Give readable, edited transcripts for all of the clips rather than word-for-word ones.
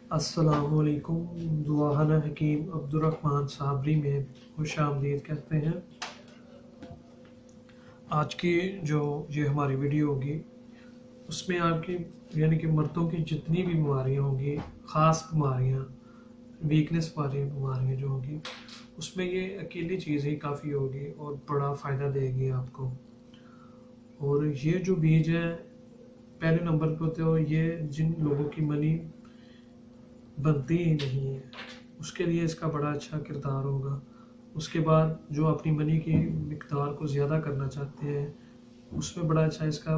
अस्सलामुअलैकुम। दुआना हकीम अब्दुर्रहमान साबरी में खुशामदीद कहते हैं। आज की जो ये हमारी वीडियो होगी उसमें आपकी यानी कि मर्दों की जितनी भी बीमारियाँ होंगी, ख़ास बीमारियाँ, वीकनेस वाली बीमारियाँ जो होगी, उसमें ये अकेली चीज़ ही काफ़ी होगी और बड़ा फ़ायदा देगी आपको। और ये जो बीज है पहले नंबर पे होते हो, ये जिन लोगों की मनी बनती ही नहीं है उसके लिए इसका बड़ा अच्छा किरदार होगा। उसके बाद जो अपनी मनी की मिकदार को ज़्यादा करना चाहते हैं उसमें बड़ा अच्छा इसका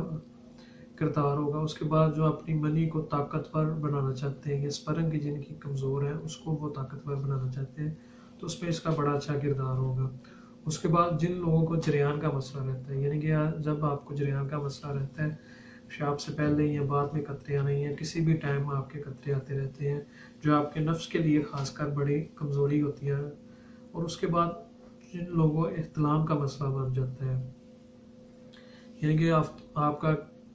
किरदार होगा। उसके बाद जो अपनी मनी को ताकतवर बनाना चाहते हैं या स्पर्म की जिनकी कमज़ोर है उसको वो ताकतवर बनाना चाहते हैं तो उसमें इसका बड़ा अच्छा किरदार होगा। उसके बाद जिन लोगों को जरियान का मसला रहता है, यानी कि जब आपको जरियान का मसला रहता है, पेशाब से पहले या बाद में कतरे आना या किसी भी टाइम आपके कतरे आते रहते हैं, जो आपके नफ्स के लिए खासकर बड़ी कमज़ोरी होती है। और उसके बाद जिन लोगों को इख्तिलाम का मसला बन जाता है, यानी कि आपका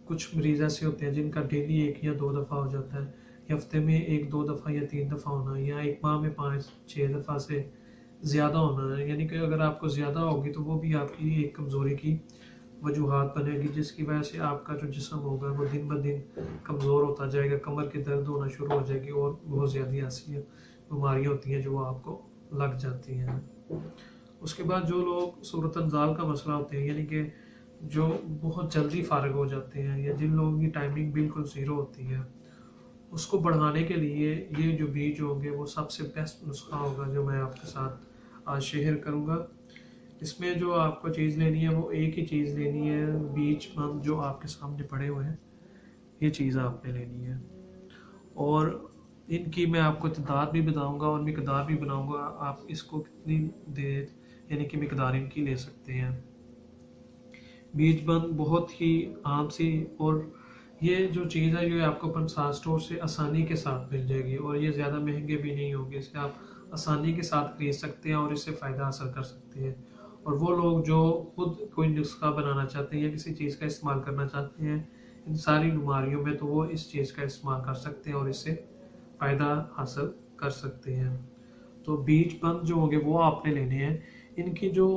कुछ मरीज़ ऐसे होते हैं जिनका डेली 1 या 2 दफ़ा हो जाता है, या हफ्ते में 1-2 दफ़ा या 3 दफ़ा होना, या एक माह में 5-6 दफ़ा से ज़्यादा होना है। यानी कि अगर आपको ज़्यादा होगी तो वो भी आपकी एक कमज़ोरी की वजूहात बनेगी, जिसकी वजह से आपका जो जिस्म होगा वो दिन ब दिन कमज़ोर होता जाएगा, कमर की दर्द होना शुरू हो जाएगी और बहुत ज़्यादा ऐसी बीमारियाँ होती हैं जो आपको लग जाती हैं। उसके बाद जो लोग सूरत अंजाल का मसला होते हैं, यानी कि जो बहुत जल्दी फारिग हो जाते हैं या जिन लोगों की टाइमिंग बिल्कुल ज़ीरो होती है, उसको बढ़ाने के लिए ये जो बीज होंगे वो सबसे बेस्ट नुस्खा होगा जो मैं आपके साथ आज शेयर करूँगा। इसमें जो आपको चीज़ लेनी है वो एक ही चीज़ लेनी है, बीज मंद जो आपके सामने पड़े हुए हैं ये चीज़ आपने लेनी है। और इनकी मैं आपको तादाद भी बताऊंगा और मिकदार भी बनाऊंगा, आप इसको कितनी देर यानी कि मिकदार इनकी ले सकते हैं। बीज बंद बहुत ही आम सी, और ये जो चीज़ है ये आपको पंसार स्टोर से आसानी के साथ मिल जाएगी और ये ज़्यादा महंगे भी नहीं होंगे। इसे आप आसानी के साथ खरीद सकते हैं और इससे फ़ायदा हासिल कर सकते हैं। और वो लोग जो खुद कोई नुस्खा बनाना चाहते हैं या किसी चीज़ का इस्तेमाल करना चाहते हैं इन सारी बीमारियों में, तो वो इस चीज़ का इस्तेमाल कर सकते हैं और इससे फ़ायदा हासिल कर सकते हैं। तो बीज बंद जो होंगे वो आपने लेने हैं। इनकी जो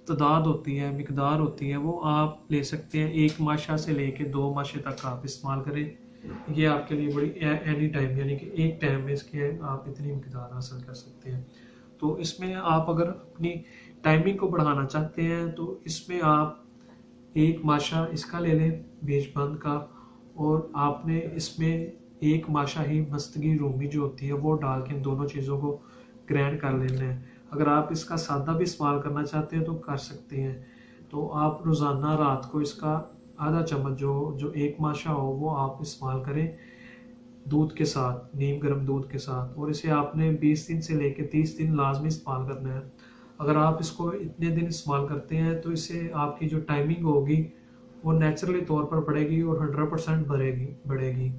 तादाद होती है, मिकदार होती है, वो आप ले सकते हैं 1 माशा से लेके 2 माशे तक आप इस्तेमाल करें। ये आपके लिए बड़ी एनी टाइम यानी कि एक टाइम में इसके आप इतनी मिकदार हासिल कर सकते हैं। तो इसमें आप अगर अपनी टाइमिंग को बढ़ाना चाहते हैं तो इसमें आप 1 माशा इसका ले लें बीज बंद का, और आपने इसमें 1 माशा ही मस्तगी रूमी जो होती है वो डाल के इन दोनों चीज़ों को ग्राइंड कर लेना है। अगर आप इसका सादा भी इस्तेमाल करना चाहते हैं तो कर सकते हैं। तो आप रोज़ाना रात को इसका आधा चम्मच जो 1 माशा हो वो आप इस्तेमाल करें दूध के साथ, नीम गर्म दूध के साथ, और इसे आपने 20 दिन से लेकर 30 दिन लाजमी इस्तेमाल करना है। अगर आप इसको इतने दिन इस्तेमाल करते हैं तो इससे आपकी जो टाइमिंग होगी वो नेचुरली तौर पर बढ़ेगी और 100% बढ़ेगी।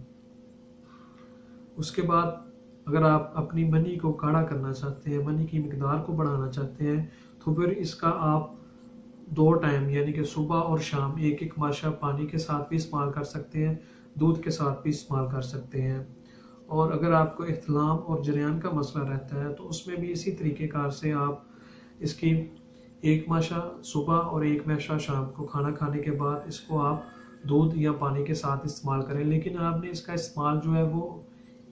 उसके बाद अगर आप अपनी मनी को गाढ़ा करना चाहते हैं, मनी की मिकदार को बढ़ाना चाहते हैं, तो फिर इसका आप 2 टाइम यानी कि सुबह और शाम 1-1 माशा पानी के साथ भी इस्तेमाल कर सकते हैं, दूध के साथ भी इस्तेमाल कर सकते हैं। और अगर आपको इख्तिलाम और जरियान का मसला रहता है तो उसमें भी इसी तरीक़ेकार से आप इसकी 1 माशा सुबह और 1 माशा शाम को खाना खाने के बाद इसको आप दूध या पानी के साथ इस्तेमाल करें। लेकिन आपने इसका इस्तेमाल जो है वो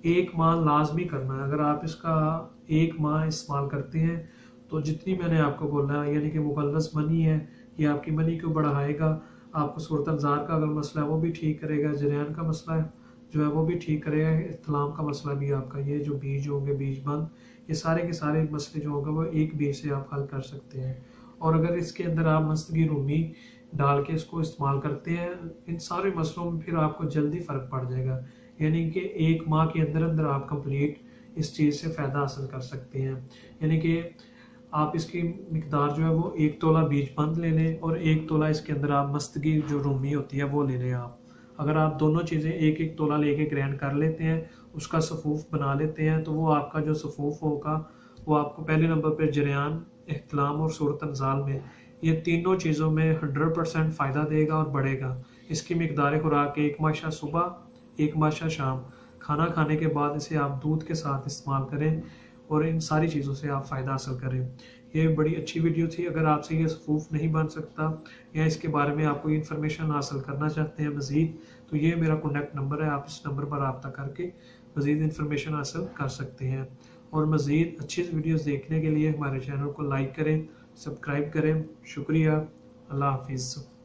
1 माह लाजमी करना है। अगर आप इसका 1 माह इस्तेमाल करते हैं तो जितनी मैंने आपको बोला है यानी कि मुकल्लस मनी है, ये आपकी मनी को बढ़ाएगा, आपको सूरत अंजार का अगर मसला है वो भी ठीक करेगा, जरियान का मसला है जो है वो भी ठीक करेगा, इख्तिलाम का मसला भी आपका ये जो बीज होंगे बीज बंद, ये सारे के सारे मसले जो होंगे वो एक बीज से आप हल कर सकते हैं। और अगर इसके अंदर आप मस्तगी रूमी डाल के इसको इस्तेमाल करते हैं इन सारे मसलों में फिर आपको जल्दी फ़र्क पड़ जाएगा। यानी कि 1 माह के अंदर अंदर आप कंप्लीट इस चीज़ से फ़ायदा हासिल कर सकते हैं। यानी कि आप इसकी मिकदार जो है वो 1 तोला बीज बंद ले लें और 1 तोला इसके अंदर आप मस्तगी जो रूमी होती है वो ले लें। आप अगर आप दोनों चीज़ें 1-1 तोला लेके ग्राइंड कर लेते हैं, उसका सफ़ूफ बना लेते हैं, तो वो आपका जो सफ़ूफ होगा वो आपको पहले नंबर पर जरियान, इख्तिलाम और सूरत अंजाल में ये तीनों चीज़ों में 100% फ़ायदा देगा और बढ़ेगा। इसकी मिकदार खुराक 1 माशा सुबह 1 माशा शाम खाना खाने के बाद इसे आप दूध के साथ इस्तेमाल करें और इन सारी चीज़ों से आप फ़ायदा हासिल करें। ये बड़ी अच्छी वीडियो थी। अगर आपसे ये सफूफ नहीं बन सकता या इसके बारे में आप कोई इन्फॉर्मेशन हासिल करना चाहते हैं मज़ीद, तो ये मेरा कॉन्टैक्ट नंबर है, आप इस नंबर पर रब्ता करके मज़ीद इन्फॉर्मेशन हासिल कर सकते हैं। और मज़ीद अच्छी वीडियोज़ देखने के लिए हमारे चैनल को लाइक करें, सब्सक्राइब करें। शुक्रिया। अल्लाह हाफिज़।